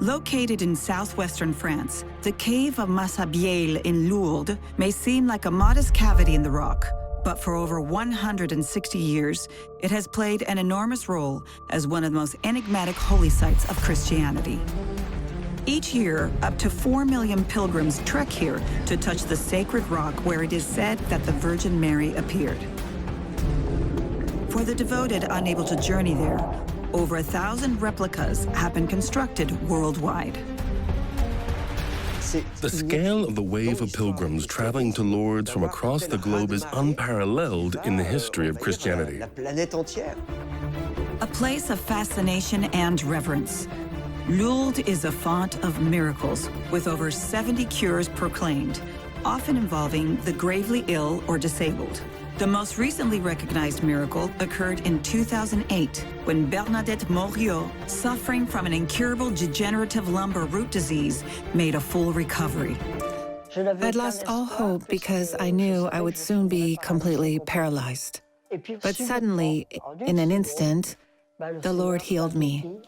Located in southwestern France, the cave of Massabielle in Lourdes may seem like a modest cavity in the rock, but for over 160 years, it has played an enormous role as one of the most enigmatic holy sites of Christianity. Each year, up to 4 million pilgrims trek here to touch the sacred rock where it is said that the Virgin Mary appeared. For the devoted unable to journey there, over 1,000 replicas have been constructed worldwide. The scale of the wave of pilgrims traveling to Lourdes from across the globe is unparalleled in the history of Christianity. A place of fascination and reverence, Lourdes is a font of miracles, with over 70 cures proclaimed, often involving the gravely ill or disabled. The most recently recognized miracle occurred in 2008, when Bernadette Morio, suffering from an incurable degenerative lumbar root disease, made a full recovery. I'd lost all hope because I knew I would soon be completely paralyzed. But suddenly, in an instant, the Lord healed me.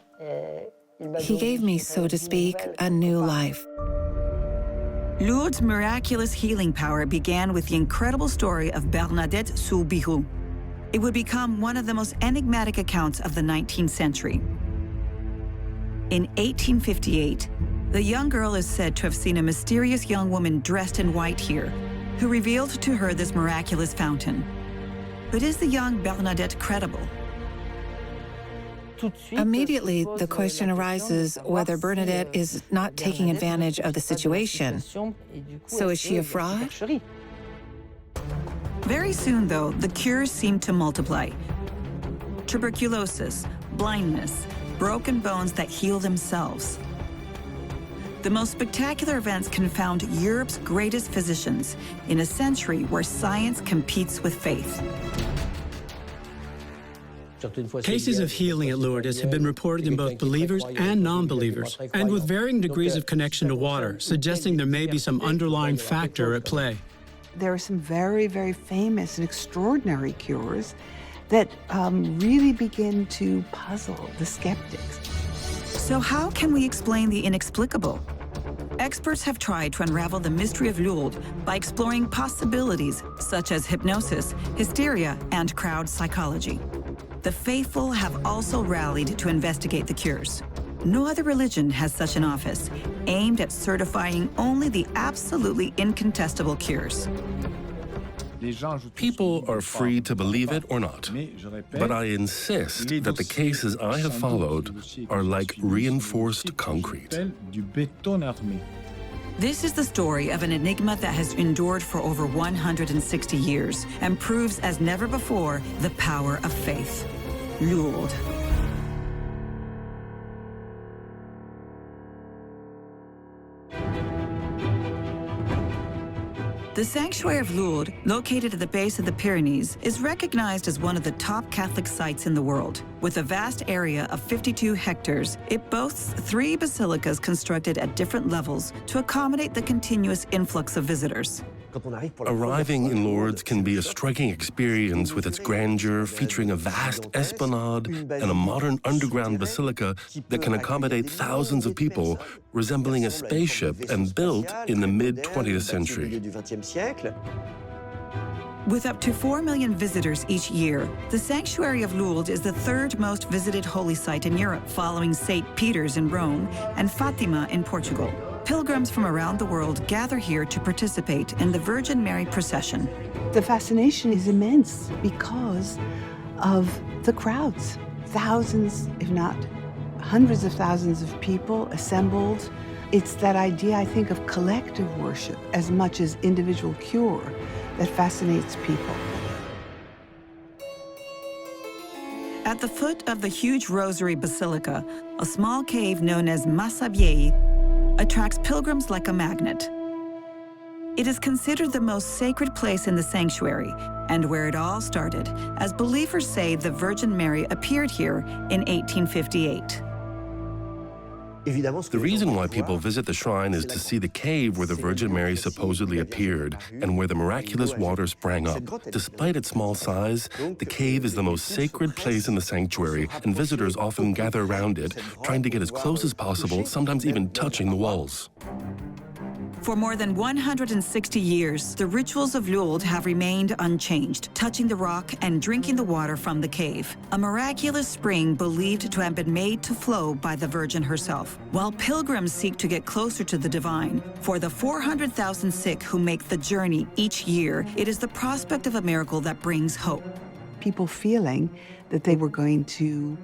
He gave me, so to speak, a new life. Lourdes' miraculous healing power began with the incredible story of Bernadette Soubirous. It would become one of the most enigmatic accounts of the 19th century. In 1858, the young girl is said to have seen a mysterious young woman dressed in white here, who revealed to her this miraculous fountain. But is the young Bernadette credible? Immediately, the question arises whether Bernadette is not taking advantage of the situation. So is she a fraud? Very soon, though, the cures seem to multiply. Tuberculosis, blindness, broken bones that heal themselves. The most spectacular events confound Europe's greatest physicians in a century where science competes with faith. Cases of healing at Lourdes have been reported in both believers and non-believers, and with varying degrees of connection to water, suggesting there may be some underlying factor at play. There are some very, very famous and extraordinary cures that really begin to puzzle the skeptics. So how can we explain the inexplicable? Experts have tried to unravel the mystery of Lourdes by exploring possibilities such as hypnosis, hysteria, and crowd psychology. The faithful have also rallied to investigate the cures. No other religion has such an office, aimed at certifying only the absolutely incontestable cures. People are free to believe it or not, but I insist that the cases I have followed are like reinforced concrete. This is the story of an enigma that has endured for over 160 years and proves as never before the power of faith. Lourdes. The sanctuary of Lourdes, located at the base of the Pyrenees, is recognized as one of the top Catholic sites in the world. With a vast area of 52 hectares, it boasts 3 basilicas constructed at different levels to accommodate the continuous influx of visitors. Arriving in Lourdes can be a striking experience with its grandeur, featuring a vast esplanade and a modern underground basilica that can accommodate thousands of people, resembling a spaceship and built in the mid-20th century. With up to 4 million visitors each year, the Sanctuary of Lourdes is the 3rd most visited holy site in Europe, following St. Peter's in Rome and Fatima in Portugal. Pilgrims from around the world gather here to participate in the Virgin Mary procession. The fascination is immense because of the crowds. Thousands, if not hundreds of thousands of people assembled. It's that idea, I think, of collective worship as much as individual cure that fascinates people. At the foot of the huge Rosary Basilica, a small cave known as Massabielle attracts pilgrims like a magnet. It is considered the most sacred place in the sanctuary and where it all started, as believers say the Virgin Mary appeared here in 1858. The reason why people visit the shrine is to see the cave where the Virgin Mary supposedly appeared and where the miraculous water sprang up. Despite its small size, the cave is the most sacred place in the sanctuary, and visitors often gather around it, trying to get as close as possible, sometimes even touching the walls. For more than 160 years, the rituals of Lourdes have remained unchanged, touching the rock and drinking the water from the cave, a miraculous spring believed to have been made to flow by the Virgin herself. While pilgrims seek to get closer to the divine, for the 400,000 sick who make the journey each year, it is the prospect of a miracle that brings hope. People feeling that they were going to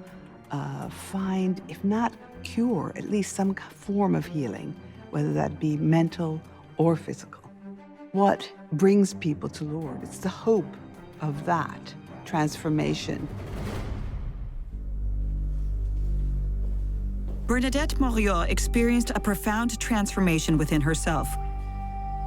find, if not cure, at least some form of healing, whether that be mental or physical. What brings people to Lourdes? It's the hope of that transformation. Bernadette Mouriot experienced a profound transformation within herself,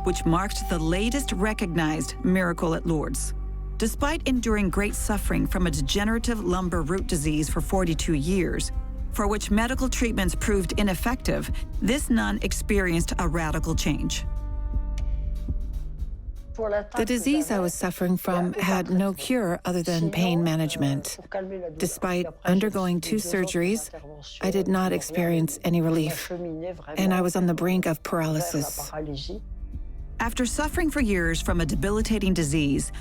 which marked the latest recognized miracle at Lourdes. Despite enduring great suffering from a degenerative lumbar root disease for 42 years, for which medical treatments proved ineffective, this nun experienced a radical change. The disease I was suffering from had no cure other than pain management. Despite undergoing 2 surgeries, I did not experience any relief, and I was on the brink of paralysis. After suffering for years from a debilitating disease,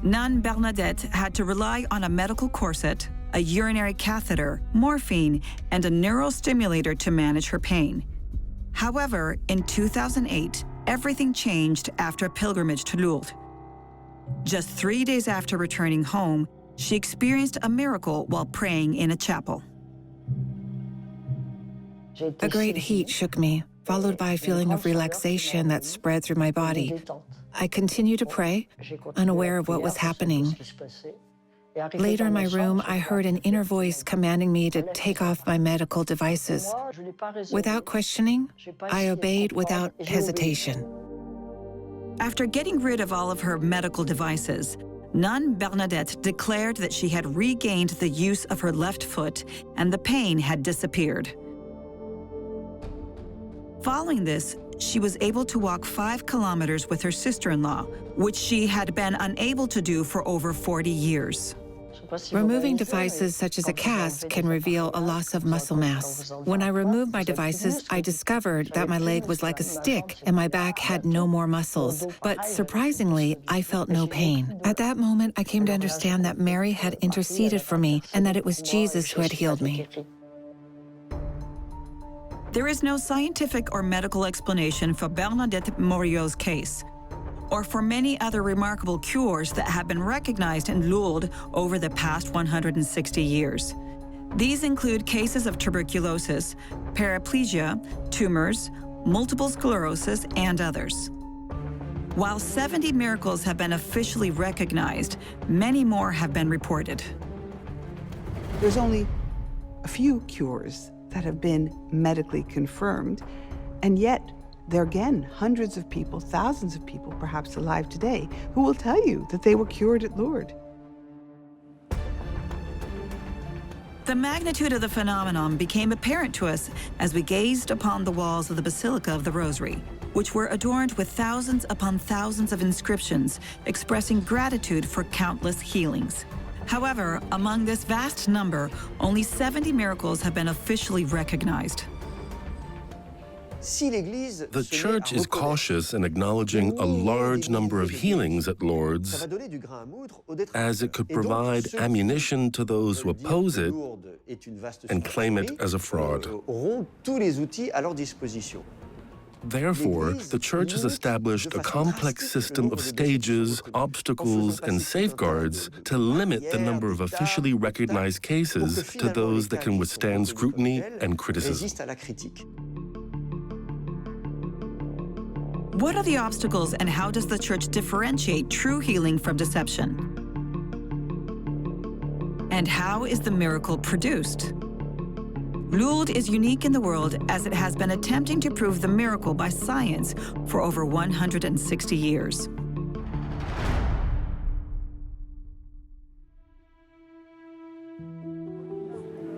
Nun Bernadette had to rely on a medical corset, a urinary catheter, morphine, and a neurostimulator to manage her pain. However, in 2008, everything changed after a pilgrimage to Lourdes. Just 3 days after returning home, she experienced a miracle while praying in a chapel. A great heat shook me, followed by a feeling of relaxation that spread through my body. I continued to pray, unaware of what was happening. Later in my room, I heard an inner voice commanding me to take off my medical devices. Without questioning, I obeyed without hesitation. After getting rid of all of her medical devices, Nun Bernadette declared that she had regained the use of her left foot and the pain had disappeared. Following this, she was able to walk 5 kilometers with her sister-in-law, which she had been unable to do for over 40 years. Removing devices such as a cast can reveal a loss of muscle mass. When I removed my devices, I discovered that my leg was like a stick and my back had no more muscles. But surprisingly, I felt no pain. At that moment, I came to understand that Mary had interceded for me and that it was Jesus who had healed me. There is no scientific or medical explanation for Bernadette Mouriot's case, or for many other remarkable cures that have been recognized in Lourdes over the past 160 years. These include cases of tuberculosis, paraplegia, tumors, multiple sclerosis, and others. While 70 miracles have been officially recognized, many more have been reported. There's only a few cures that have been medically confirmed, and yet there are again hundreds of people, thousands of people perhaps alive today who will tell you that they were cured at Lourdes. The magnitude of the phenomenon became apparent to us as we gazed upon the walls of the Basilica of the Rosary, which were adorned with thousands upon thousands of inscriptions expressing gratitude for countless healings. However, among this vast number, only 70 miracles have been officially recognized. The Church is cautious in acknowledging a large number of healings at Lourdes, as it could provide ammunition to those who oppose it and claim it as a fraud. Therefore, the Church has established a complex system of stages, obstacles, and safeguards to limit the number of officially recognized cases to those that can withstand scrutiny and criticism. What are the obstacles and how does the Church differentiate true healing from deception? And how is the miracle produced? Lourdes is unique in the world as it has been attempting to prove the miracle by science for over 160 years.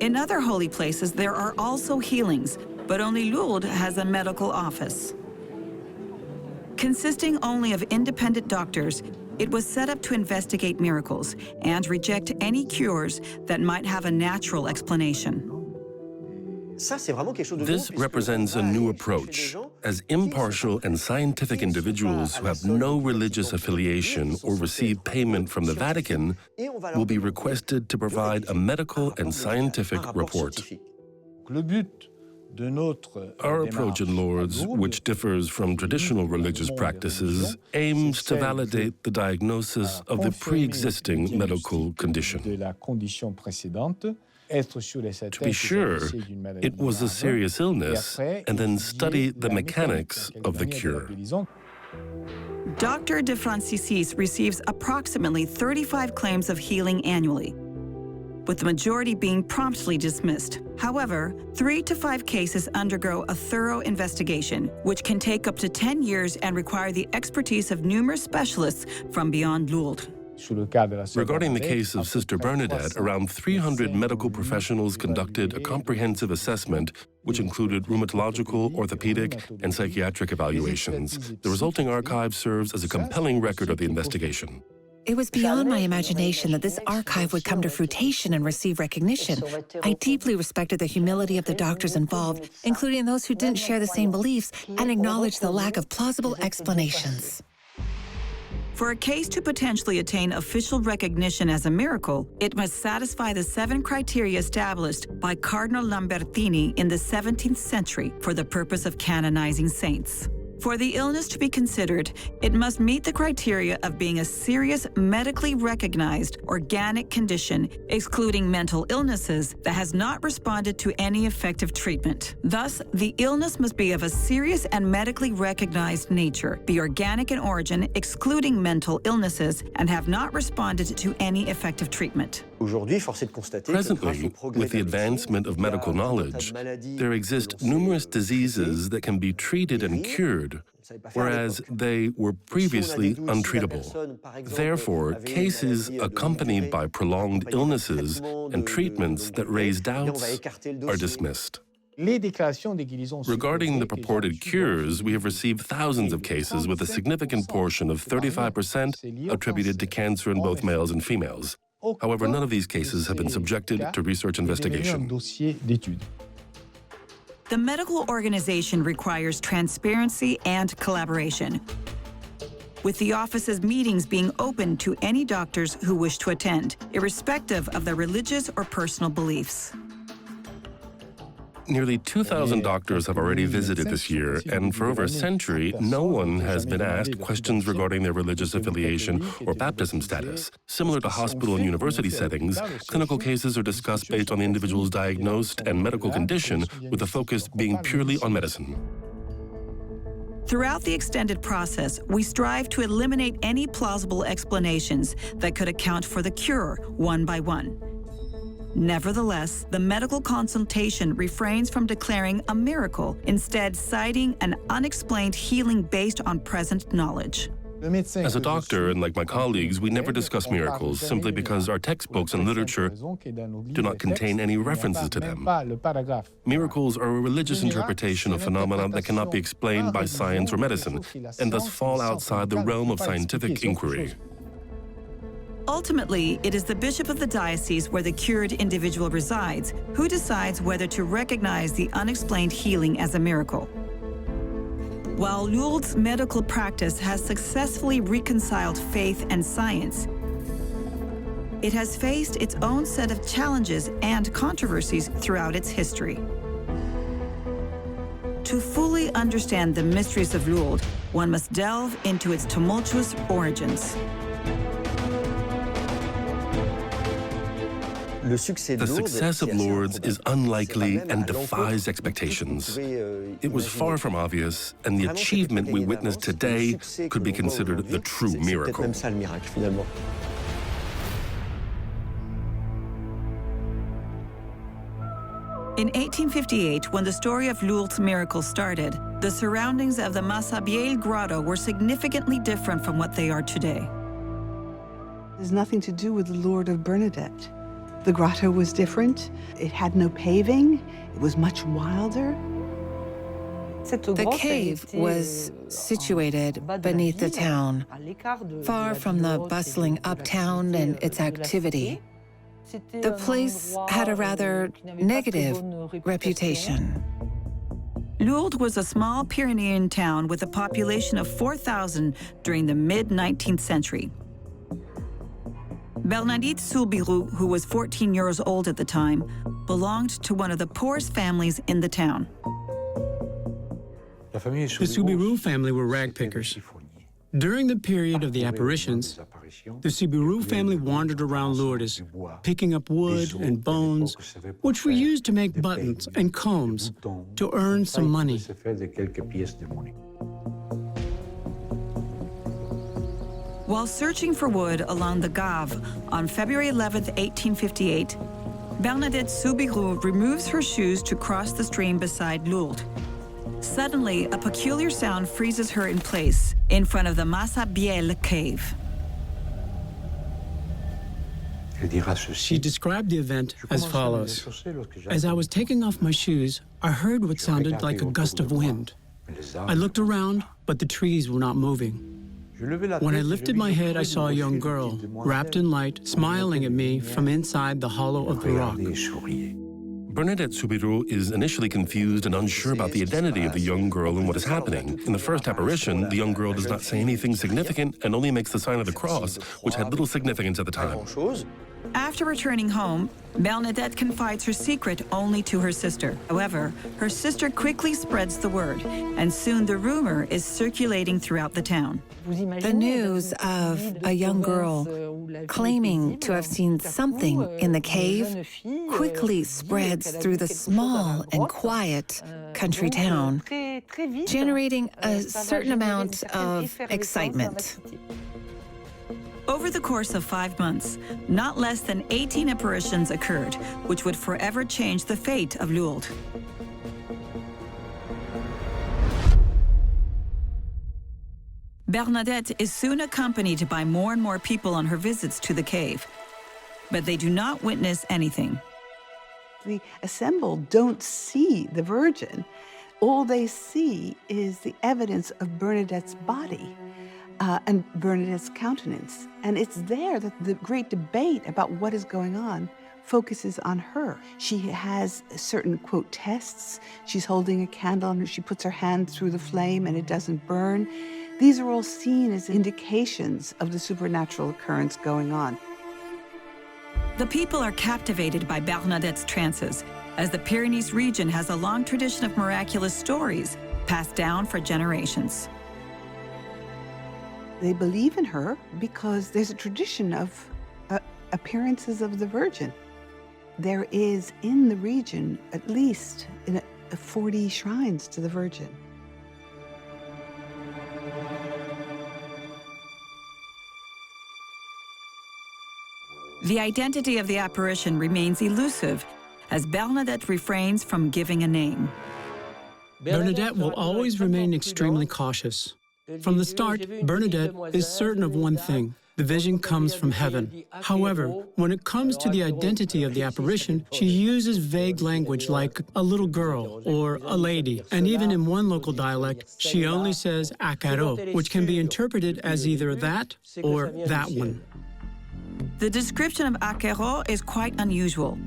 In other holy places, there are also healings, but only Lourdes has a medical office. Consisting only of independent doctors, it was set up to investigate miracles and reject any cures that might have a natural explanation. This represents a new approach, as impartial and scientific individuals who have no religious affiliation or receive payment from the Vatican will be requested to provide a medical and scientific report. Our approach in Lourdes, which differs from traditional religious practices, aims to validate the diagnosis of the pre-existing medical condition. To be sure, it was a serious illness, and then study the mechanics of the cure. Dr. de Francisis receives approximately 35 claims of healing annually, with the majority being promptly dismissed. However, 3 to 5 cases undergo a thorough investigation, which can take up to 10 years and require the expertise of numerous specialists from beyond Lourdes. Regarding the case of Sister Bernadette, around 300 medical professionals conducted a comprehensive assessment, which included rheumatological, orthopedic, and psychiatric evaluations. The resulting archive serves as a compelling record of the investigation. It was beyond my imagination that this archive would come to fruition and receive recognition. I deeply respected the humility of the doctors involved, including those who didn't share the same beliefs, and acknowledged the lack of plausible explanations. For a case to potentially attain official recognition as a miracle, it must satisfy the 7 criteria established by Cardinal Lambertini in the 17th century for the purpose of canonizing saints. For the illness to be considered, it must meet the criteria of being a serious, medically recognized organic condition, excluding mental illnesses, that has not responded to any effective treatment. Thus, the illness must be of a serious and medically recognized nature, be organic in origin, excluding mental illnesses, and have not responded to any effective treatment. Presently, with the advancement of medical knowledge, there exist numerous diseases that can be treated and cured, whereas they were previously untreatable. Therefore, cases accompanied by prolonged illnesses and treatments that raise doubts are dismissed. Regarding the purported cures, we have received thousands of cases with a significant portion of 35% attributed to cancer in both males and females. However, none of these cases have been subjected to research investigation. The medical organization requires transparency and collaboration, with the office's meetings being open to any doctors who wish to attend, irrespective of their religious or personal beliefs. Nearly 2,000 doctors have already visited this year, and for over a century, no one has been asked questions regarding their religious affiliation or baptism status. Similar to hospital and university settings, clinical cases are discussed based on the individual's diagnosed and medical condition, with the focus being purely on medicine. Throughout the extended process, we strive to eliminate any plausible explanations that could account for the cure one by one. Nevertheless, the medical consultation refrains from declaring a miracle, instead citing an unexplained healing based on present knowledge. As a doctor, and like my colleagues, we never discuss miracles simply because our textbooks and literature do not contain any references to them. Miracles are a religious interpretation of phenomena that cannot be explained by science or medicine, and thus fall outside the realm of scientific inquiry. Ultimately, it is the bishop of the diocese where the cured individual resides who decides whether to recognize the unexplained healing as a miracle. While Lourdes' medical practice has successfully reconciled faith and science, it has faced its own set of challenges and controversies throughout its history. To fully understand the mysteries of Lourdes, one must delve into its tumultuous origins. The success of Lourdes is unlikely and defies expectations. It was far from obvious, and the achievement we witness today could be considered the true miracle. In 1858, when the story of Lourdes' miracle started, the surroundings of the Massabielle grotto were significantly different from what they are today. There's nothing to do with the Lourdes of Bernadette. The grotto was different. It had no paving. It was much wilder. The cave was situated beneath the town, far from the bustling uptown and its activity. The place had a rather negative reputation. Lourdes was a small Pyrenean town with a population of 4,000 during the mid-19th century. Bernadette Soubirous, who was 14 years old at the time, belonged to one of the poorest families in the town. The Soubirous family were rag pickers. During the period of the apparitions, the Soubirous family wandered around Lourdes, picking up wood and bones, which were used to make buttons and combs to earn some money. While searching for wood along the Gave on February 11, 1858, Bernadette Soubirous removes her shoes to cross the stream beside Lourdes. Suddenly, a peculiar sound freezes her in place in front of the Massabielle cave. She described the event as follows. As I was taking off my shoes, I heard what sounded like a gust of wind. I looked around, but the trees were not moving. When I lifted my head, I saw a young girl, wrapped in light, smiling at me from inside the hollow of the rock. Bernadette Soubirous is initially confused and unsure about the identity of the young girl and what is happening. In the first apparition, the young girl does not say anything significant and only makes the sign of the cross, which had little significance at the time. After returning home, Bernadette confides her secret only to her sister. However, her sister quickly spreads the word, and soon the rumor is circulating throughout the town. The news of a young girl claiming to have seen something in the cave quickly spreads through the small and quiet country town, generating a certain amount of excitement. Over the course of 5 months, not less than 18 apparitions occurred, which would forever change the fate of Lourdes. Bernadette is soon accompanied by more and more people on her visits to the cave, but they do not witness anything. The assembled don't see the Virgin. All they see is the evidence of Bernadette's body. And Bernadette's countenance. And it's there that the great debate about what is going on focuses on her. She has certain, quote, tests. She's holding a candle and she puts her hand through the flame and it doesn't burn. These are all seen as indications of the supernatural occurrence going on. The people are captivated by Bernadette's trances, as the Pyrenees region has a long tradition of miraculous stories passed down for generations. They believe in her because there's a tradition of appearances of the Virgin. There is in the region at least 40 shrines to the Virgin. The identity of the apparition remains elusive, as Bernadette refrains from giving a name. Bernadette will always remain extremely cautious. From the start, Bernadette is certain of one thing: the vision comes from heaven. However, when it comes to the identity of the apparition, she uses vague language like a little girl or a lady. And even in one local dialect, she only says acaro, which can be interpreted as either that or that one. The description of acaro is quite unusual.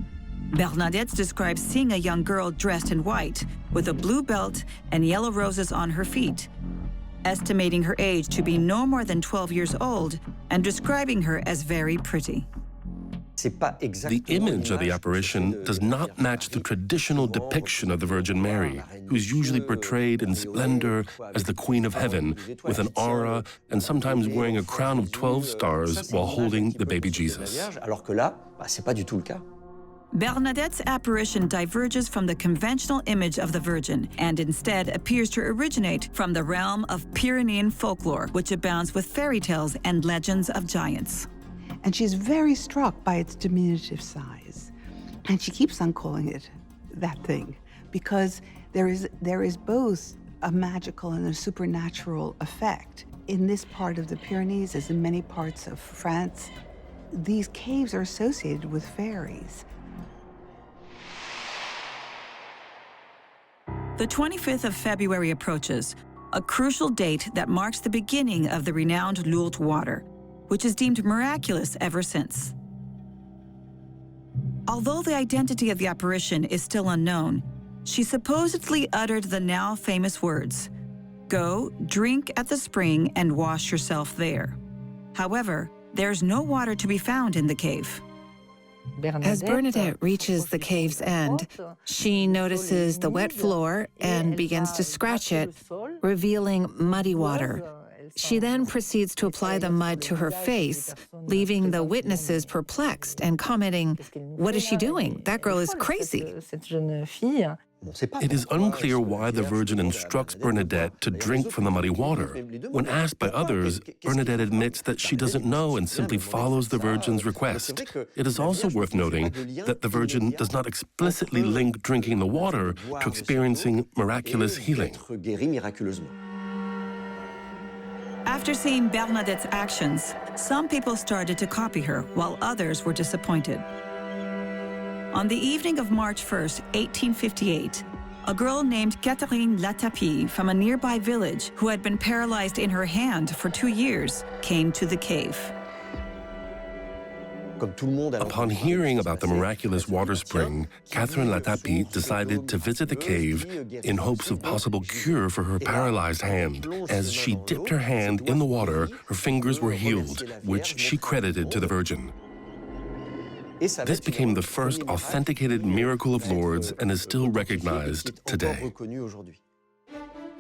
Bernadette describes seeing a young girl dressed in white, with a blue belt and yellow roses on her feet, estimating her age to be no more than 12 years old and describing her as very pretty. The image of the apparition does not match the traditional depiction of the Virgin Mary, who's usually portrayed in splendor as the Queen of Heaven, with an aura and sometimes wearing a crown of 12 stars while holding the baby Jesus. Bernadette's apparition diverges from the conventional image of the Virgin and instead appears to originate from the realm of Pyrenean folklore, which abounds with fairy tales and legends of giants. And she's very struck by its diminutive size. And she keeps on calling it that thing because there is both a magical and a supernatural effect. In this part of the Pyrenees, as in many parts of France, these caves are associated with fairies. The 25th of February approaches, a crucial date that marks the beginning of the renowned Lourdes water, which is deemed miraculous ever since. Although the identity of the apparition is still unknown, she supposedly uttered the now famous words, "Go, drink at the spring and wash yourself there." However, there's no water to be found in the cave. As Bernadette reaches the cave's end, she notices the wet floor and begins to scratch it, revealing muddy water. She then proceeds to apply the mud to her face, leaving the witnesses perplexed and commenting, "What is she doing? That girl is crazy." It is unclear why the Virgin instructs Bernadette to drink from the muddy water. When asked by others, Bernadette admits that she doesn't know and simply follows the Virgin's request. It is also worth noting that the Virgin does not explicitly link drinking the water to experiencing miraculous healing. After seeing Bernadette's actions, some people started to copy her, while others were disappointed. On the evening of March 1st, 1858, a girl named Catherine Latapie from a nearby village who had been paralyzed in her hand for 2 years came to the cave. Upon hearing about the miraculous water spring, Catherine Latapie decided to visit the cave in hopes of possible cure for her paralyzed hand. As she dipped her hand in the water, her fingers were healed, which she credited to the Virgin. This became the first authenticated miracle of Lourdes and is still recognized today.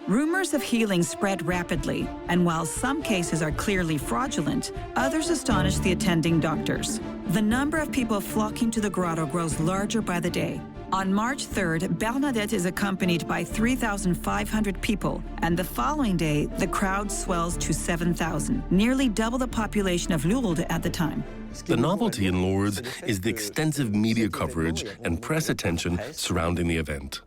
Rumors of healing spread rapidly, and while some cases are clearly fraudulent, others astonish the attending doctors. The number of people flocking to the grotto grows larger by the day. On March 3rd, Bernadette is accompanied by 3,500 people, and the following day, the crowd swells to 7,000, nearly double the population of Lourdes at the time. The novelty in Lourdes is the extensive media coverage and press attention surrounding the event.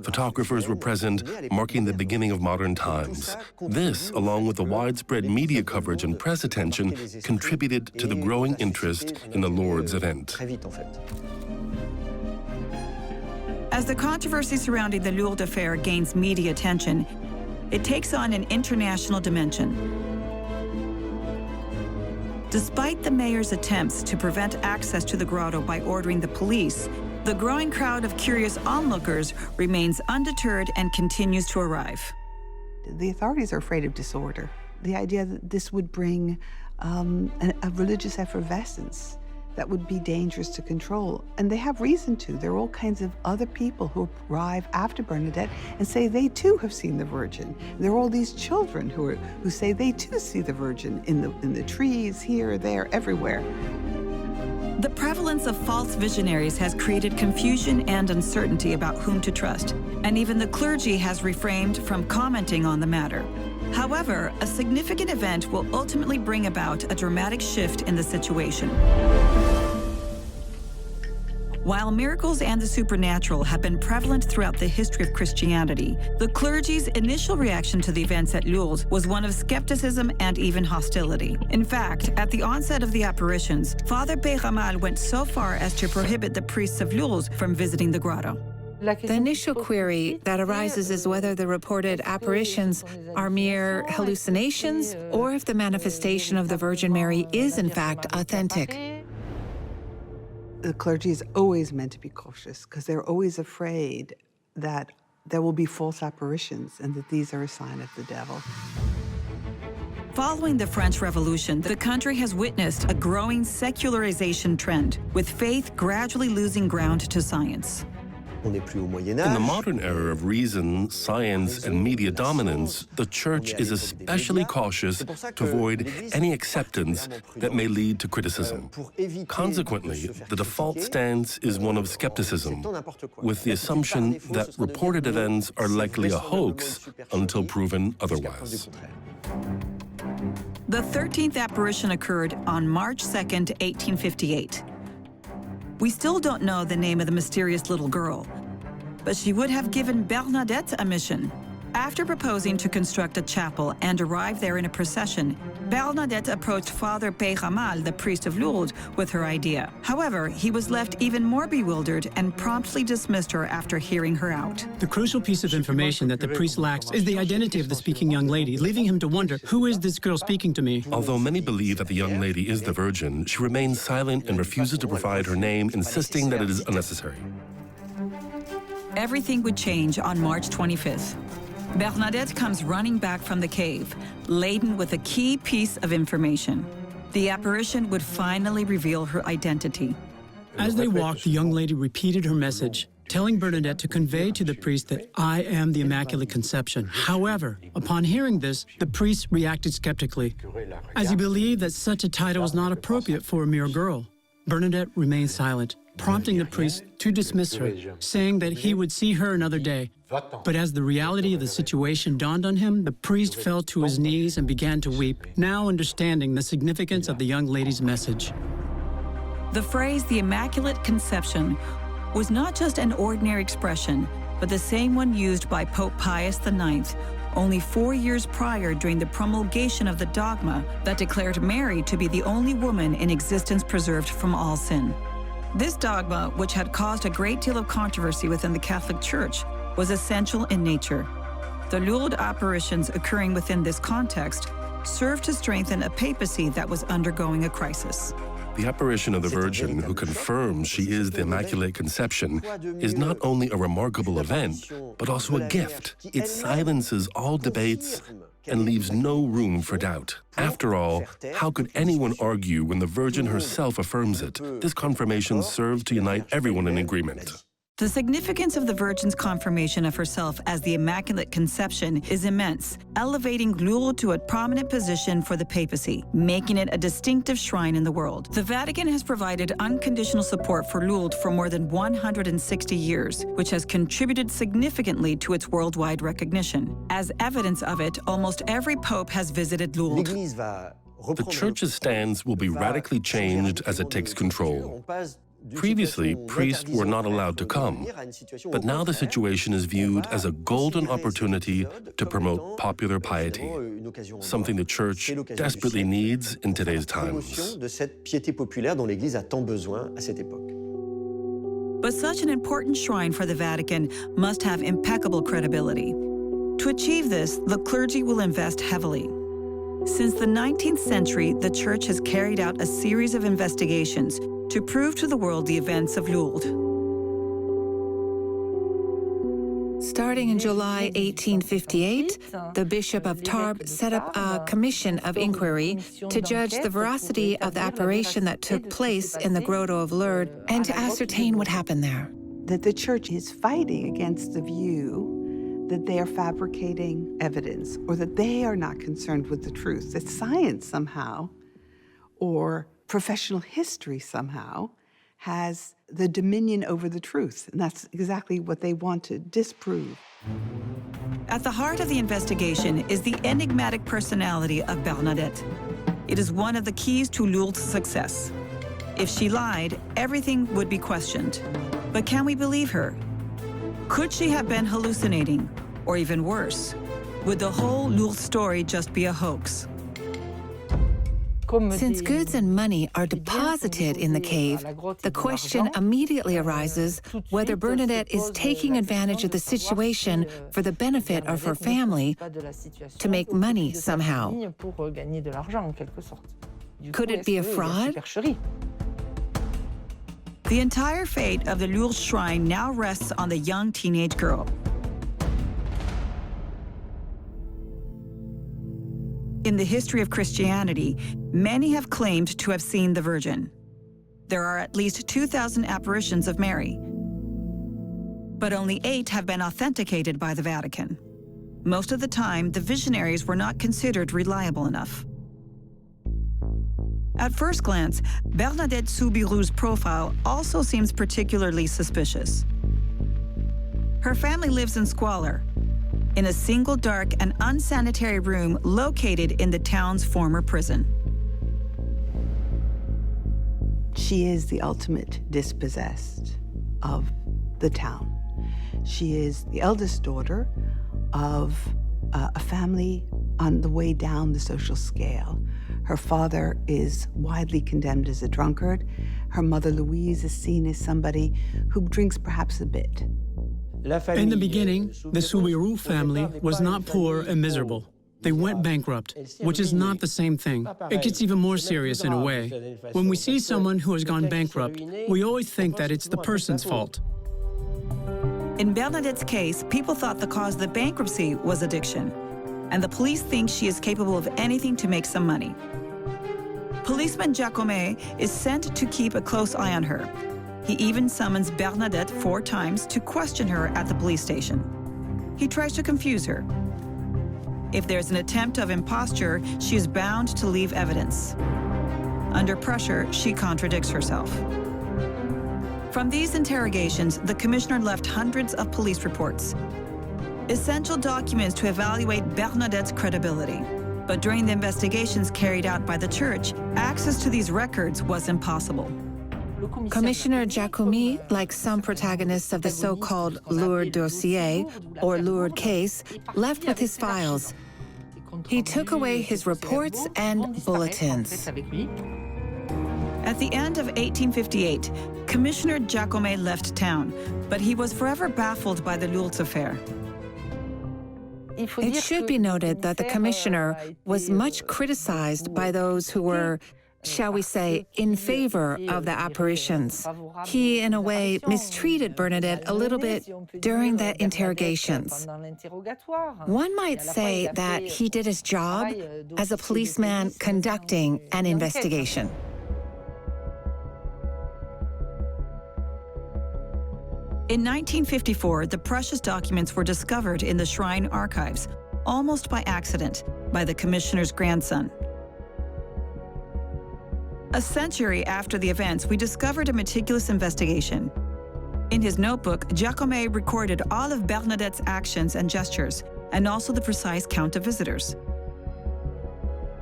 Photographers were present, marking the beginning of modern times. This, along with the widespread media coverage and press attention, contributed to the growing interest in the Lourdes event. As the controversy surrounding the Lourdes affair gains media attention, it takes on an international dimension. Despite the mayor's attempts to prevent access to the grotto by ordering the police, the growing crowd of curious onlookers remains undeterred and continues to arrive. The authorities are afraid of disorder. The idea that this would bring a religious effervescence that would be dangerous to control. And they have reason to. There are all kinds of other people who arrive after Bernadette and say they too have seen the Virgin. There are all these children who say they too see the Virgin in the trees, here, there, everywhere. The prevalence of false visionaries has created confusion and uncertainty about whom to trust, and even the clergy has refrained from commenting on the matter. However, a significant event will ultimately bring about a dramatic shift in the situation. While miracles and the supernatural have been prevalent throughout the history of Christianity, the clergy's initial reaction to the events at Lourdes was one of skepticism and even hostility. In fact, at the onset of the apparitions, Father Béramal went so far as to prohibit the priests of Lourdes from visiting the grotto. The initial query that arises is whether the reported apparitions are mere hallucinations or if the manifestation of the Virgin Mary is in fact authentic. The clergy is always meant to be cautious because they're always afraid that there will be false apparitions and that these are a sign of the devil. Following the French Revolution, the country has witnessed a growing secularization trend, with faith gradually losing ground to science. In the modern era of reason, science, and media dominance, the Church is especially cautious to avoid any acceptance that may lead to criticism. Consequently, the default stance is one of skepticism, with the assumption that reported events are likely a hoax until proven otherwise. The 13th apparition occurred on March 2nd, 1858. We still don't know the name of the mysterious little girl, but she would have given Bernadette a mission: After proposing to construct a chapel and arrive there in a procession, Bernadette approached Father Peyramal, the priest of Lourdes, with her idea. However, he was left even more bewildered and promptly dismissed her after hearing her out. The crucial piece of information that the priest lacks is the identity of the speaking young lady, leaving him to wonder, who is this girl speaking to me? Although many believe that the young lady is the Virgin, she remains silent and refuses to provide her name, insisting that it is unnecessary. Everything would change on March 25th. Bernadette comes running back from the cave, laden with a key piece of information. The apparition would finally reveal her identity. As they walked, the young lady repeated her message, telling Bernadette to convey to the priest that I am the Immaculate Conception. However, upon hearing this, the priest reacted skeptically, as he believed that such a title was not appropriate for a mere girl. Bernadette remained silent, prompting the priest to dismiss her, saying that he would see her another day. But as the reality of the situation dawned on him, the priest fell to his knees and began to weep, now understanding the significance of the young lady's message. The phrase, the Immaculate Conception, was not just an ordinary expression, but the same one used by Pope Pius IX only 4 years prior during the promulgation of the dogma that declared Mary to be the only woman in existence preserved from all sin. This dogma, which had caused a great deal of controversy within the Catholic Church, was essential in nature. The Lourdes apparitions occurring within this context served to strengthen a papacy that was undergoing a crisis. The apparition of the Virgin, who confirms she is the Immaculate Conception, is not only a remarkable event, but also a gift. It silences all debates and leaves no room for doubt. After all, how could anyone argue when the Virgin herself affirms it? This confirmation serves to unite everyone in agreement. The significance of the Virgin's confirmation of herself as the Immaculate Conception is immense, elevating Lourdes to a prominent position for the papacy, making it a distinctive shrine in the world. The Vatican has provided unconditional support for Lourdes for more than 160 years, which has contributed significantly to its worldwide recognition. As evidence of it, almost every pope has visited Lourdes. The Church's stance will be radically changed as it takes control. Previously, priests were not allowed to come, but now the situation is viewed as a golden opportunity to promote popular piety, something the Church desperately needs in today's times. But such an important shrine for the Vatican must have impeccable credibility. To achieve this, the clergy will invest heavily. Since the 19th century, the Church has carried out a series of investigations to prove to the world the events of Lourdes. Starting in July 1858, the Bishop of Tarbes set up a commission of inquiry to judge the veracity of the apparition that took place in the Grotto of Lourdes and to ascertain what happened there. That the Church is fighting against the view that they are fabricating evidence or that they are not concerned with the truth, that science somehow or professional history somehow has the dominion over the truth. And that's exactly what they want to disprove. At the heart of the investigation is the enigmatic personality of Bernadette. It is one of the keys to Lourdes' success. If she lied, everything would be questioned. But can we believe her? Could she have been hallucinating? Or even worse, would the whole Lourdes story just be a hoax? Since goods and money are deposited in the cave, the question immediately arises whether Bernadette is taking advantage of the situation for the benefit of her family to make money somehow. Could it be a fraud? The entire fate of the Lourdes shrine now rests on the young teenage girl. In the history of Christianity, many have claimed to have seen the Virgin. There are at least 2,000 apparitions of Mary, but only 8 have been authenticated by the Vatican. Most of the time, the visionaries were not considered reliable enough. At first glance, Bernadette Soubirou's profile also seems particularly suspicious. Her family lives in squalor, in a single dark and unsanitary room located in the town's former prison. She is the ultimate dispossessed of the town. She is the eldest daughter of a family on the way down the social scale. Her father is widely condemned as a drunkard. Her mother, Louise, is seen as somebody who drinks perhaps a bit. In the beginning, the Soubirous family was not poor and miserable. They went bankrupt, which is not the same thing. It gets even more serious in a way. When we see someone who has gone bankrupt, we always think that it's the person's fault. In Bernadette's case, people thought the cause of the bankruptcy was addiction, and the police think she is capable of anything to make some money. Policeman Giacomet is sent to keep a close eye on her. He even summons Bernadette 4 times to question her at the police station. He tries to confuse her. If there's an attempt of imposture, she is bound to leave evidence. Under pressure, she contradicts herself. From these interrogations, the commissioner left hundreds of police reports, essential documents to evaluate Bernadette's credibility. But during the investigations carried out by the church, access to these records was impossible. Commissioner Giacomi, like some protagonists of the so-called Lourdes dossier, or Lourdes case, left with his files. He took away his reports and bulletins. At the end of 1858, Commissioner Giacomet left town, but he was forever baffled by the Lourdes affair. It should be noted that the commissioner was much criticized by those who were, shall we say, in favor of the apparitions. He, in a way, mistreated Bernadette a little bit during the interrogations. One might say that he did his job as a policeman conducting an investigation. In 1954, the precious documents were discovered in the shrine archives, almost by accident, by the commissioner's grandson. A century after the events, we discovered a meticulous investigation. In his notebook, Giacomet recorded all of Bernadette's actions and gestures, and also the precise count of visitors.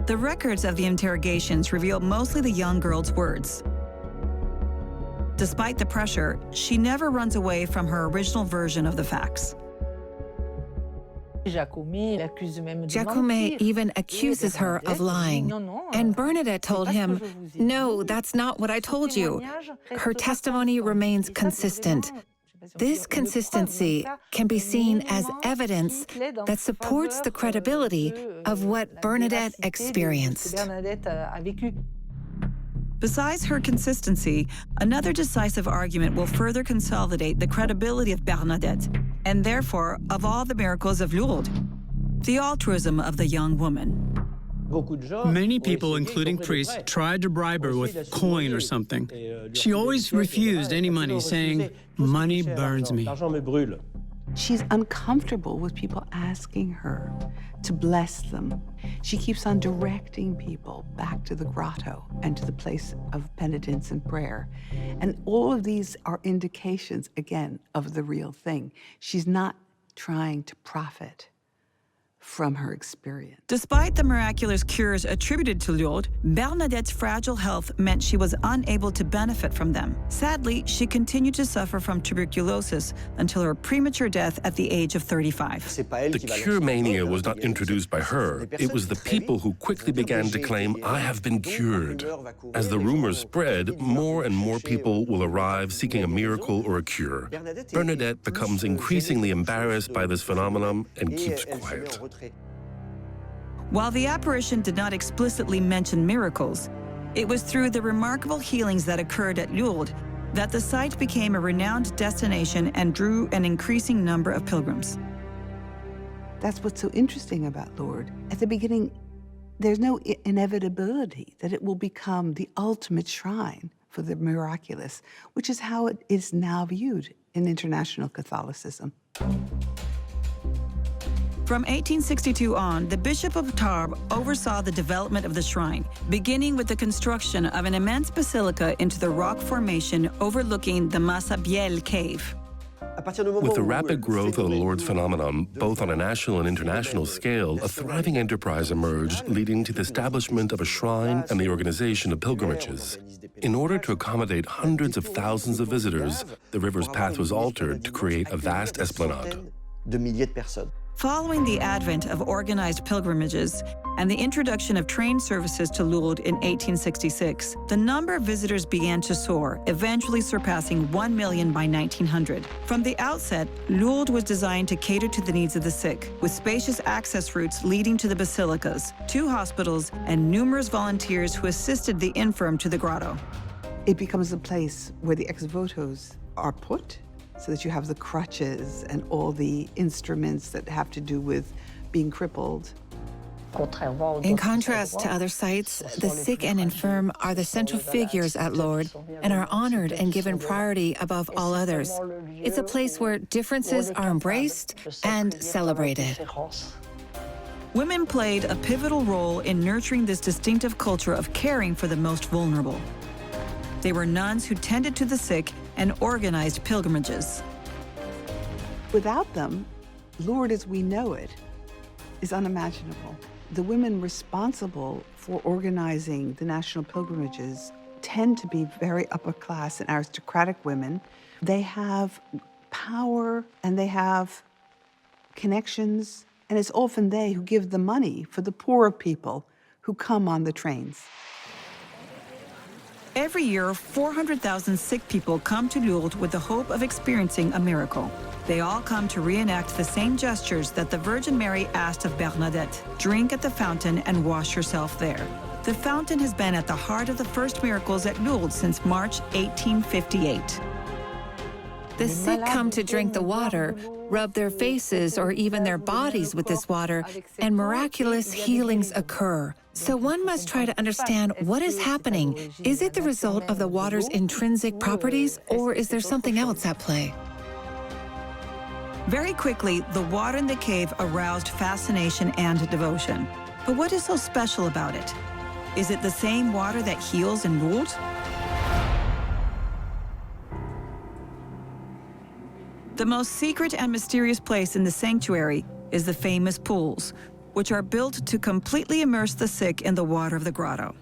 The records of the interrogations reveal mostly the young girl's words. Despite the pressure, she never runs away from her original version of the facts. Giacomet even accuses her of lying. And Bernadette told him, "No, that's not what I told you." Her testimony remains consistent. This consistency can be seen as evidence that supports the credibility of what Bernadette experienced. Besides her consistency, another decisive argument will further consolidate the credibility of Bernadette, and therefore of all the miracles of Lourdes: the altruism of the young woman. Many people, including priests, tried to bribe her with coin or something. She always refused any money, saying, "Money burns me." She's uncomfortable with people asking her to bless them. She keeps on directing people back to the grotto and to the place of penitence and prayer. And all of these are indications, again, of the real thing. She's not trying to profit from her experience. Despite the miraculous cures attributed to Lourdes, Bernadette's fragile health meant she was unable to benefit from them. Sadly, she continued to suffer from tuberculosis until her premature death at the age of 35. The cure mania was not introduced by her. It was the people who quickly began to claim, "I have been cured." As the rumors spread, more and more people will arrive seeking a miracle or a cure. Bernadette becomes increasingly embarrassed by this phenomenon and keeps quiet. While the apparition did not explicitly mention miracles, it was through the remarkable healings that occurred at Lourdes that the site became a renowned destination and drew an increasing number of pilgrims. That's what's so interesting about Lourdes. At the beginning, there's no inevitability that it will become the ultimate shrine for the miraculous, which is how it is now viewed in international Catholicism. From 1862 on, the Bishop of Tarbes oversaw the development of the shrine, beginning with the construction of an immense basilica into the rock formation overlooking the Massabielle cave. With the rapid growth of the Lourdes phenomenon, both on a national and international scale, a thriving enterprise emerged, leading to the establishment of a shrine and the organization of pilgrimages. In order to accommodate hundreds of thousands of visitors, the river's path was altered to create a vast esplanade. Following the advent of organized pilgrimages and the introduction of train services to Lourdes in 1866, the number of visitors began to soar, eventually surpassing 1 million by 1900. From the outset, Lourdes was designed to cater to the needs of the sick, with spacious access routes leading to the basilicas, 2 hospitals, and numerous volunteers who assisted the infirm to the grotto. It becomes a place where the ex-votos are put, so that you have the crutches and all the instruments that have to do with being crippled. In contrast to other sites, the sick and infirm are the central figures at Lourdes and are honored and given priority above all others. It's a place where differences are embraced and celebrated. Women played a pivotal role in nurturing this distinctive culture of caring for the most vulnerable. They were nuns who tended to the sick and organized pilgrimages. Without them, Lourdes as we know it is unimaginable. The women responsible for organizing the national pilgrimages tend to be very upper class and aristocratic women. They have power and they have connections, and it's often they who give the money for the poorer people who come on the trains. Every year, 400,000 sick people come to Lourdes with the hope of experiencing a miracle. They all come to reenact the same gestures that the Virgin Mary asked of Bernadette: drink at the fountain and wash yourself there. The fountain has been at the heart of the first miracles at Lourdes since March 1858. The sick come to drink the water, rub their faces or even their bodies with this water, and miraculous healings occur. So one must try to understand what is happening. Is it the result of the water's intrinsic properties, or is there something else at play? Very quickly, the water in the cave aroused fascination and devotion. But what is so special about it? Is it the same water that heals in Lourdes? The most secret and mysterious place in the sanctuary is the famous pools, which are built to completely immerse the sick in the water of the grotto.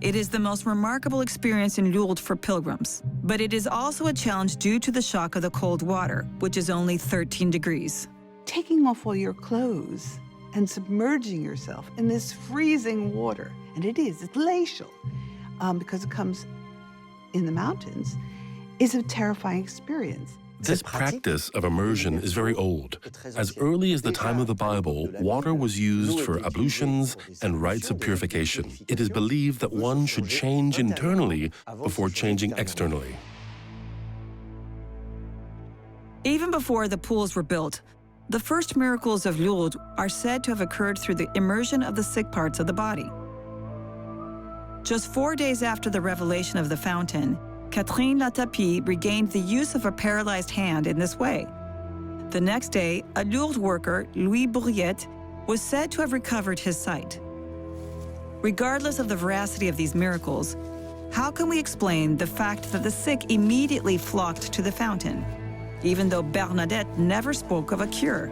It is the most remarkable experience in Lourdes for pilgrims, but it is also a challenge due to the shock of the cold water, which is only 13 degrees. Taking off all your clothes and submerging yourself in this freezing water, and it's glacial, because it comes in the mountains, is a terrifying experience. This practice of immersion is very old. As early as the time of the Bible, water was used for ablutions and rites of purification. It is believed that one should change internally before changing externally. Even before the pools were built, the first miracles of Lourdes are said to have occurred through the immersion of the sick parts of the body. Just 4 days after the revelation of the fountain, Catherine Latapie regained the use of a paralyzed hand in this way. The next day, a Lourdes worker, Louis Bourriette, was said to have recovered his sight. Regardless of the veracity of these miracles, how can we explain the fact that the sick immediately flocked to the fountain, even though Bernadette never spoke of a cure?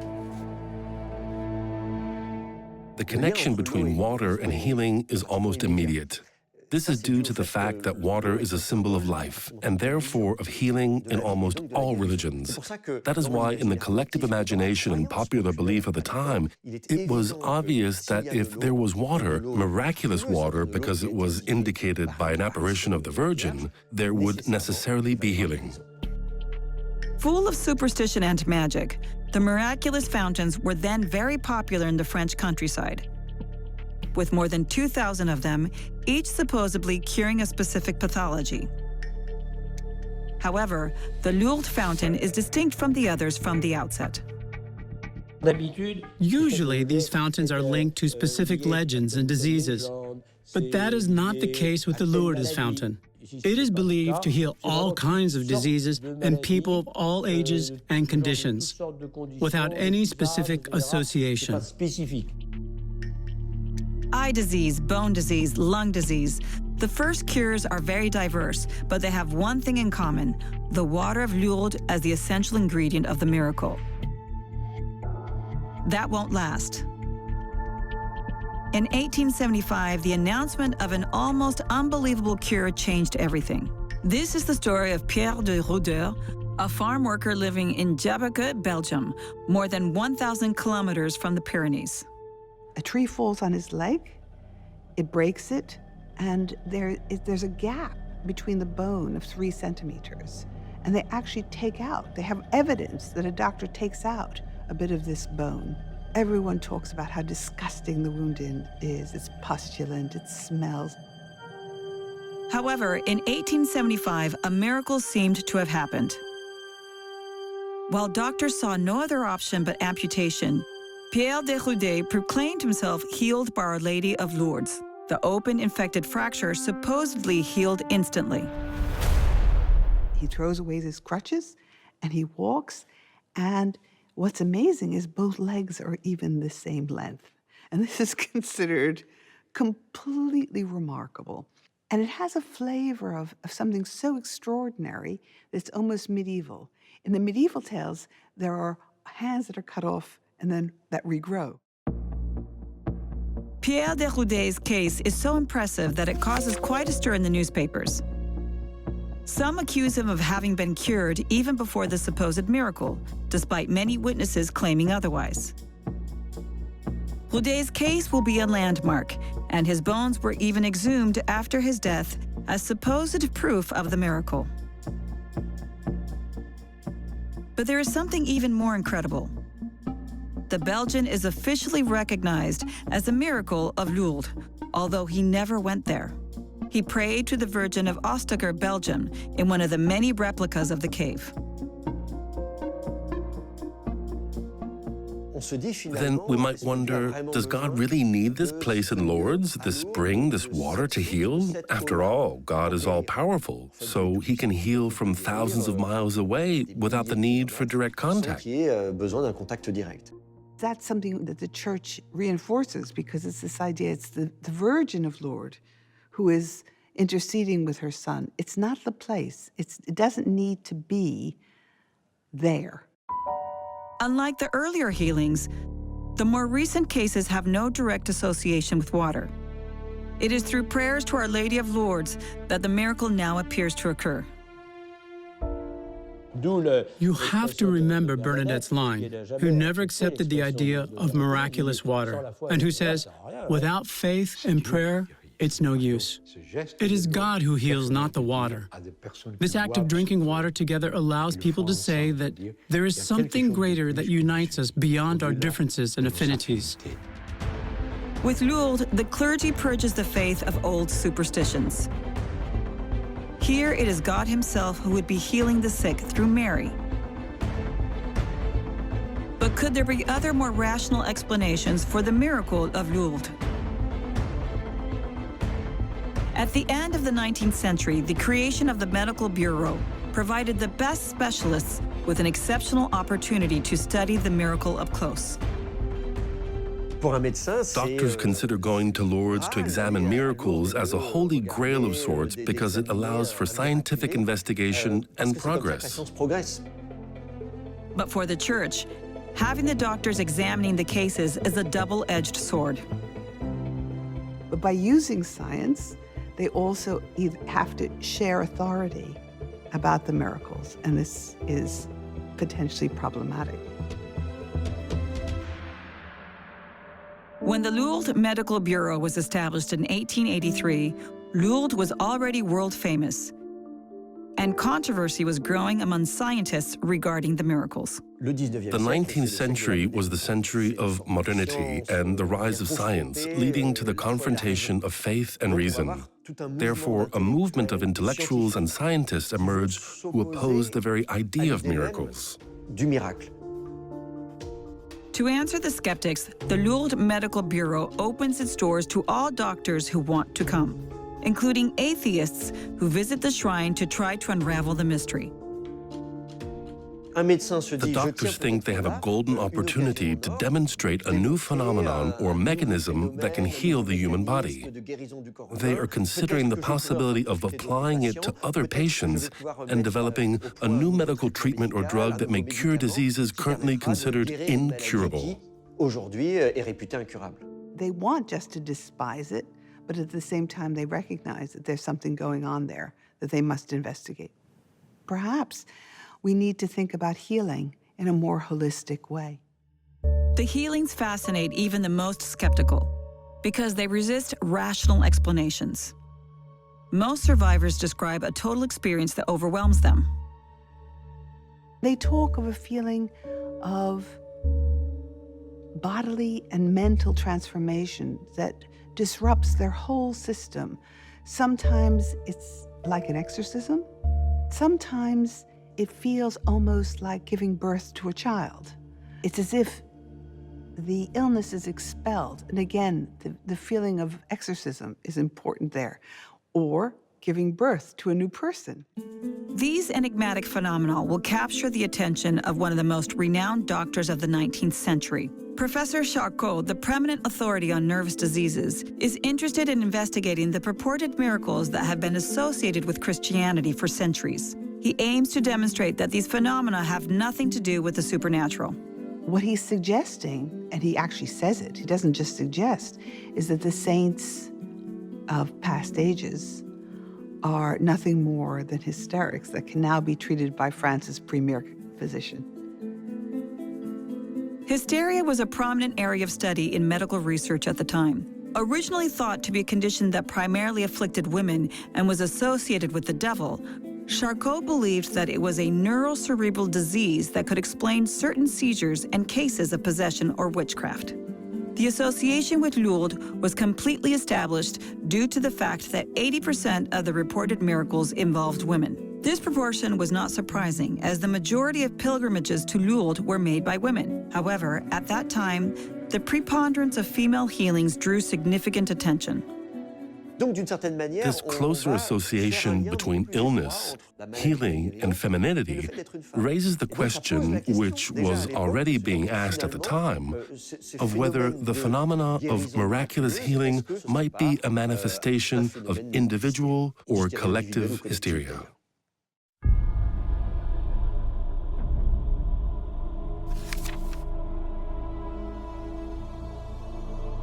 The connection between water and healing is almost immediate. This is due to the fact that water is a symbol of life, and therefore of healing in almost all religions. That is why in the collective imagination and popular belief of the time, it was obvious that if there was water, miraculous water, because it was indicated by an apparition of the Virgin, there would necessarily be healing. Full of superstition and magic, the miraculous fountains were then very popular in the French countryside, with more than 2,000 of them, each supposedly curing a specific pathology. However, the Lourdes fountain is distinct from the others from the outset. Usually, these fountains are linked to specific legends and diseases, but that is not the case with the Lourdes fountain. It is believed to heal all kinds of diseases and people of all ages and conditions, without any specific association. Eye disease, bone disease, lung disease. The first cures are very diverse, but they have one thing in common: the water of Lourdes as the essential ingredient of the miracle. That won't last. In 1875, the announcement of an almost unbelievable cure changed everything. This is the story of Pierre de Roudeur, a farm worker living in Jabeke, Belgium, more than 1,000 kilometers from the Pyrenees. A tree falls on his leg, it breaks it, and there's a gap between the bone of 3 centimeters. And they actually they have evidence that a doctor takes out a bit of this bone. Everyone talks about how disgusting the wound is. It's pustulent, it smells. However, in 1875, a miracle seemed to have happened. While doctors saw no other option but amputation, Pierre de Roudet proclaimed himself healed by Our Lady of Lourdes. The open infected fracture supposedly healed instantly. He throws away his crutches and he walks, and what's amazing is both legs are even the same length. And this is considered completely remarkable. And it has a flavor of something so extraordinary that it's almost medieval. In the medieval tales, there are hands that are cut off and then that regrow. Pierre de Roudet's case is so impressive that it causes quite a stir in the newspapers. Some accuse him of having been cured even before the supposed miracle, despite many witnesses claiming otherwise. Roudet's case will be a landmark, and his bones were even exhumed after his death as supposed proof of the miracle. But there is something even more incredible. The Belgian is officially recognized as the miracle of Lourdes, although he never went there. He prayed to the Virgin of Ostaker, Belgium, in one of the many replicas of the cave. Then we might wonder, does God really need this place in Lourdes, this spring, this water to heal? After all, God is all-powerful, so he can heal from thousands of miles away without the need for direct contact. That's something that the Church reinforces because it's this idea, it's the Virgin of Lourdes who is interceding with her Son. It's not the place. It doesn't need to be there. Unlike the earlier healings, the more recent cases have no direct association with water. It is through prayers to Our Lady of Lourdes that the miracle now appears to occur. You have to remember Bernadette's line, who never accepted the idea of miraculous water, and who says, without faith and prayer, it's no use. It is God who heals, not the water. This act of drinking water together allows people to say that there is something greater that unites us beyond our differences and affinities. With Lourdes, the clergy purges the faith of old superstitions. Here it is God himself who would be healing the sick through Mary. But could there be other more rational explanations for the miracle of Lourdes? At the end of the 19th century, the creation of the Medical Bureau provided the best specialists with an exceptional opportunity to study the miracle up close. Doctors consider going to Lourdes to examine miracles as a holy grail of sorts because it allows for scientific investigation and progress. But for the Church, having the doctors examining the cases is a double-edged sword. But by using science, they also have to share authority about the miracles, and this is potentially problematic. When the Lourdes Medical Bureau was established in 1883, Lourdes was already world famous, and controversy was growing among scientists regarding the miracles. The 19th century was the century of modernity and the rise of science, leading to the confrontation of faith and reason. Therefore, a movement of intellectuals and scientists emerged who opposed the very idea of miracles. To answer the skeptics, the Lourdes Medical Bureau opens its doors to all doctors who want to come, including atheists who visit the shrine to try to unravel the mystery. The doctors think they have a golden opportunity to demonstrate a new phenomenon or mechanism that can heal the human body. They are considering the possibility of applying it to other patients and developing a new medical treatment or drug that may cure diseases currently considered incurable. They want just to despise it, but at the same time they recognize that there's something going on there that they must investigate. Perhaps We need to think about healing in a more holistic way. The healings fascinate even the most skeptical because they resist rational explanations. Most survivors describe a total experience that overwhelms them. They talk of a feeling of bodily and mental transformation that disrupts their whole system. Sometimes it's like an exorcism. Sometimes it feels almost like giving birth to a child. It's as if the illness is expelled. And again, the feeling of exorcism is important there. Or giving birth to a new person. These enigmatic phenomena will capture the attention of one of the most renowned doctors of the 19th century. Professor Charcot, the preeminent authority on nervous diseases, is interested in investigating the purported miracles that have been associated with Christianity for centuries. He aims to demonstrate that these phenomena have nothing to do with the supernatural. What he's suggesting, and he actually says it, he doesn't just suggest, is that the saints of past ages are nothing more than hysterics that can now be treated by France's premier physician. Hysteria was a prominent area of study in medical research at the time. Originally thought to be a condition that primarily afflicted women and was associated with the devil, Charcot believed that it was a neurocerebral disease that could explain certain seizures and cases of possession or witchcraft. The association with Lourdes was completely established due to the fact that 80% of the reported miracles involved women. This proportion was not surprising, as the majority of pilgrimages to Lourdes were made by women. However, at that time, the preponderance of female healings drew significant attention. This closer association between illness, healing, and femininity raises the question, which was already being asked at the time, of whether the phenomena of miraculous healing might be a manifestation of individual or collective hysteria.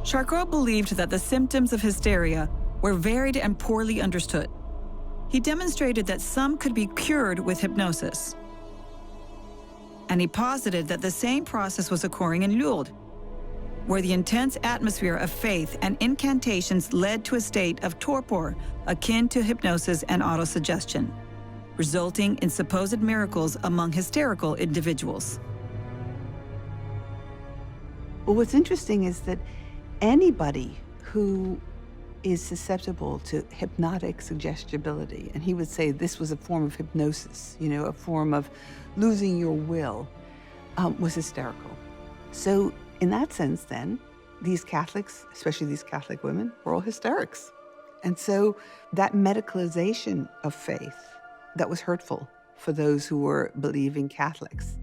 Charcot believed that the symptoms of hysteria were varied and poorly understood. He demonstrated that some could be cured with hypnosis. And he posited that the same process was occurring in Lourdes, where the intense atmosphere of faith and incantations led to a state of torpor akin to hypnosis and autosuggestion, resulting in supposed miracles among hysterical individuals. Well, what's interesting is that anybody who is susceptible to hypnotic suggestibility, and he would say this was a form of hypnosis, a form of losing your will, was hysterical. So in that sense then, these Catholics, especially these Catholic women, were all hysterics. And so that medicalization of faith, that was hurtful for those who were believing Catholics.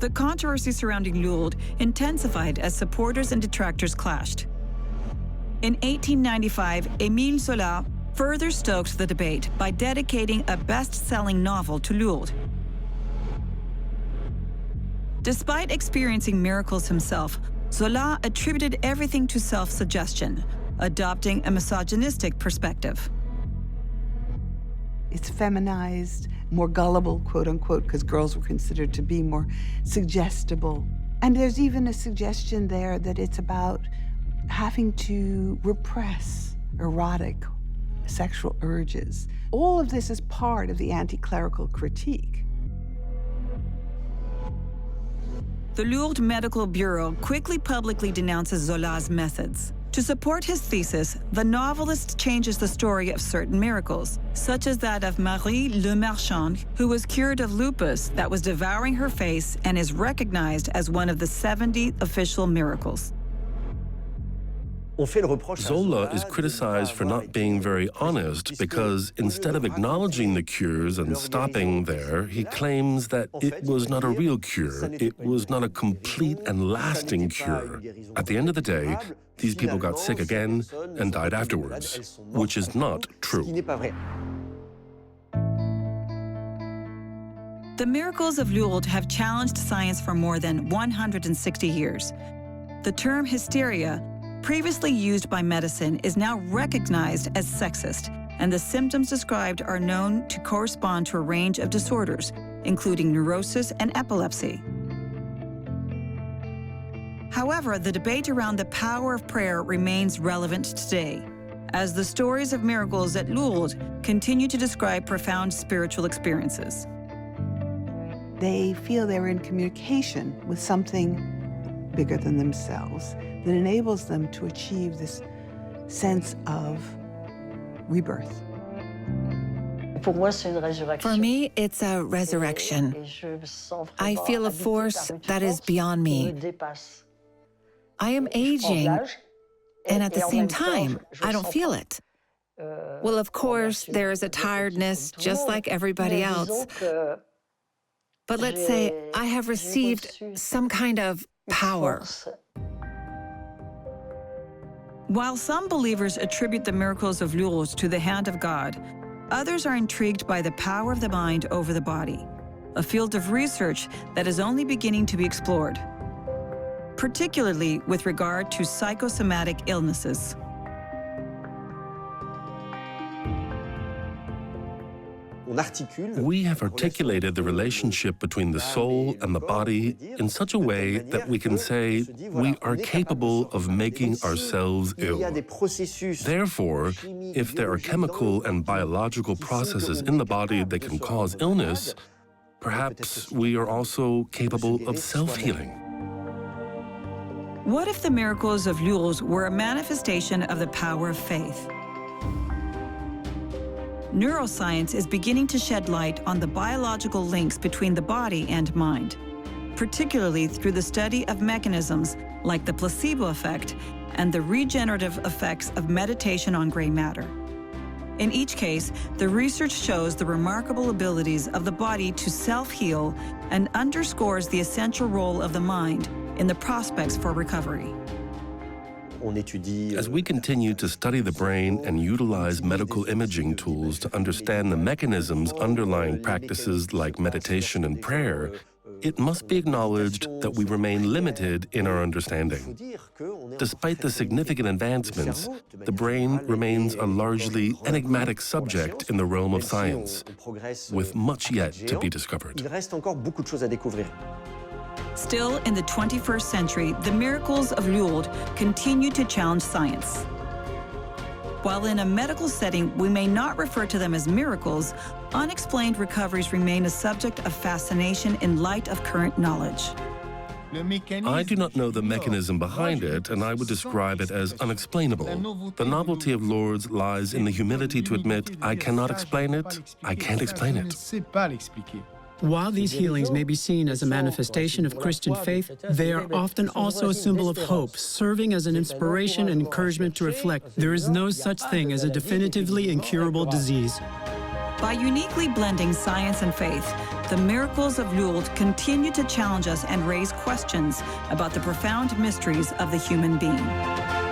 The controversy surrounding Lourdes intensified as supporters and detractors clashed. In 1895, Émile Zola further stoked the debate by dedicating a best-selling novel to Lourdes. Despite experiencing miracles himself, Zola attributed everything to self-suggestion, adopting a misogynistic perspective. It's feminized, more gullible, quote unquote, because girls were considered to be more suggestible. And there's even a suggestion there that it's about having to repress erotic sexual urges. All of this is part of the anti-clerical critique. The Lourdes Medical Bureau quickly publicly denounces Zola's methods. To support his thesis, the novelist changes the story of certain miracles, such as that of Marie Le Marchand, who was cured of lupus that was devouring her face and is recognized as one of the 70 official miracles. Zola is criticized for not being very honest because instead of acknowledging the cures and stopping there, he claims that it was not a real cure, it was not a complete and lasting cure. At the end of the day, these people got sick again and died afterwards, which is not true. The miracles of Lourdes have challenged science for more than 160 years. The term hysteria, previously used by medicine, is now recognized as sexist and the symptoms described are known to correspond to a range of disorders, including neurosis and epilepsy. However, the debate around the power of prayer remains relevant today, as the stories of miracles at Lourdes continue to describe profound spiritual experiences. They feel they're in communication with something bigger than themselves that enables them to achieve this sense of rebirth. For me, it's a resurrection. I feel a force that is beyond me. I am aging, and at the same time, I don't feel it. Well, of course, there is a tiredness just like everybody else. But let's say I have received some kind of power. While some believers attribute the miracles of Lourdes to the hand of God, others are intrigued by the power of the mind over the body, a field of research that is only beginning to be explored, particularly with regard to psychosomatic illnesses. We have articulated the relationship between the soul and the body in such a way that we can say we are capable of making ourselves ill. Therefore, if there are chemical and biological processes in the body that can cause illness, perhaps we are also capable of self-healing. What if the miracles of Lourdes were a manifestation of the power of faith? Neuroscience is beginning to shed light on the biological links between the body and mind, particularly through the study of mechanisms like the placebo effect and the regenerative effects of meditation on gray matter. In each case, the research shows the remarkable abilities of the body to self-heal and underscores the essential role of the mind in the prospects for recovery. As we continue to study the brain and utilize medical imaging tools to understand the mechanisms underlying practices like meditation and prayer, it must be acknowledged that we remain limited in our understanding. Despite the significant advancements, the brain remains a largely enigmatic subject in the realm of science, with much yet to be discovered. Still, in the 21st century, the miracles of Lourdes continue to challenge science. While in a medical setting, we may not refer to them as miracles, unexplained recoveries remain a subject of fascination in light of current knowledge. I do not know the mechanism behind it, and I would describe it as unexplainable. The novelty of Lourdes lies in the humility to admit, I cannot explain it, I can't explain it. While these healings may be seen as a manifestation of Christian faith, they are often also a symbol of hope, serving as an inspiration and encouragement to reflect there is no such thing as a definitively incurable disease. By uniquely blending science and faith, the miracles of Lourdes continue to challenge us and raise questions about the profound mysteries of the human being.